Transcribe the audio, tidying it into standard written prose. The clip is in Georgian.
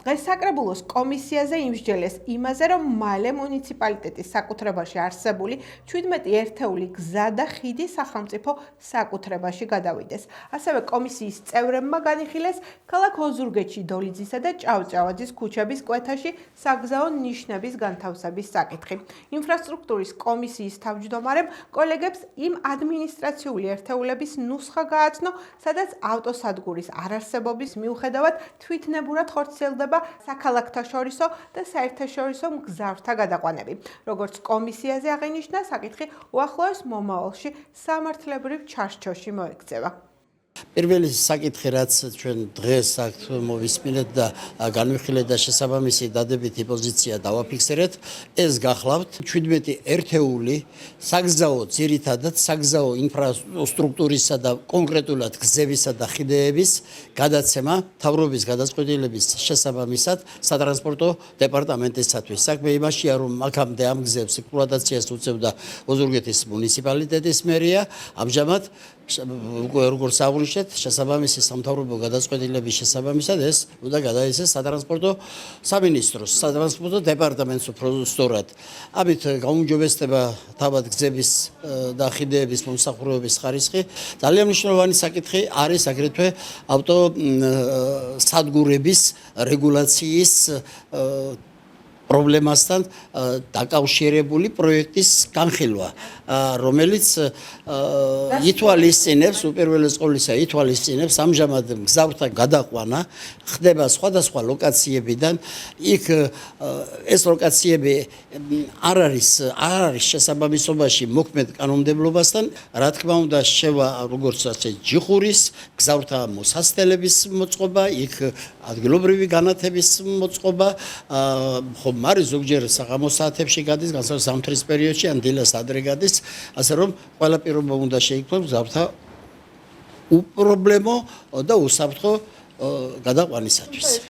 დღეს საკრებულოს კომისიაზე იმსჯელეს იმაზე, რომ მალე მუნიციპალიტეტის საკუთრებაში არსებული 17 ერთეული გზა და ხიდი სახელმწიფო საკუთრებაში გადავიდეს. ასევე კომისიის წევრებმა განიხილეს ქალაქ ოზურგეთში დოლიძისა და ჭავჭავაძის ქუჩების კვეთაში საგზაო ნიშნების განთავსების საკითხი. ინფრასტრუქტურის კომისიის თავმჯდომარემ კოლეგებს იმ ადმინისტრაციული ერთეულების ნუსხა გააცნო, სადაც ავტოსადგურის არარსებობის მიუხედავად თვითნებურად ხორციელდება საქალაქთაშორისო და საერთაშორისო მგზავრთა გადაყვანები. როგორც კომისიაზე აღინიშნა, საკითხი უახლოეს მომავალში სამართლებრივ ჩარჩოში მოექცევა. პირველი საკითხი, რაც ჩვენ დღეს აქ მოვისმინეთ და განვიხილეთ და შესაბამისი დადებითი პოზიცია დავაფიქსირეთ, ეს გახლავთ 17 ერთეული საგზაო, ძირითადად საგზაო ინფრასტრუქტურისა და კონკრეტულად გზებისა და ხიდების გადაცემა მთავრობის გადაწყვეტილების შესაბამისად სატრანსპორტო დეპარტამენტისათვის. საქმე იმაშია, რომ აქამდე ამ გზებს ექსპლუატაციას უწევდა ოზურგეთის მუნიციპალიტეტის მერია, ამჟამად როგორც აღნიშნეთ, შესაბამისი სამთავრობო გადაწყვეტილების შესაბამისად ეს უნდა გადაეცეს სატრანსპორტო სამინისტროს, სატრანსპორტო დეპარტამენტს უბრალოდ. ამით გაუმჯობესდება თავად გზების და ხიდების მომსახურების ხარისხი. ძალიან მნიშვნელოვანი საკითხი არის აგრეთვე ავტოსადგურების რეგულაციის პრობლემასთან დაკავშირებული პროექტის განხილვა, რომელიც ითვალისწინებს უპირველეს ყოვლისა ითვალისწინებს ამჟამად მგზავრთა გადაყვანა ხდება სხვადასხვა ლოკაციებიდან. იქ ეს ლოკაციები არ არის შესაბამისობაში მოქმედ კანონმდებლობასთან, რა თქმა უნდა, შევა როგორც ასე ჯიხურის მგზავრთა მოსასწრების მოწყობა, იქ ადგილობრივი განათების მოწყობა, ხომ არის ზოგჯერ საღამოს საათებში გადის, განსაკუთრებით ზამთრის პერიოდში ან დილას ადრე გადის, ასე რომ ყველა პირობა უნდა შეიქმნას მგზავრთა უპრობლემო და უსაფრთხო გადაყვანისათვის.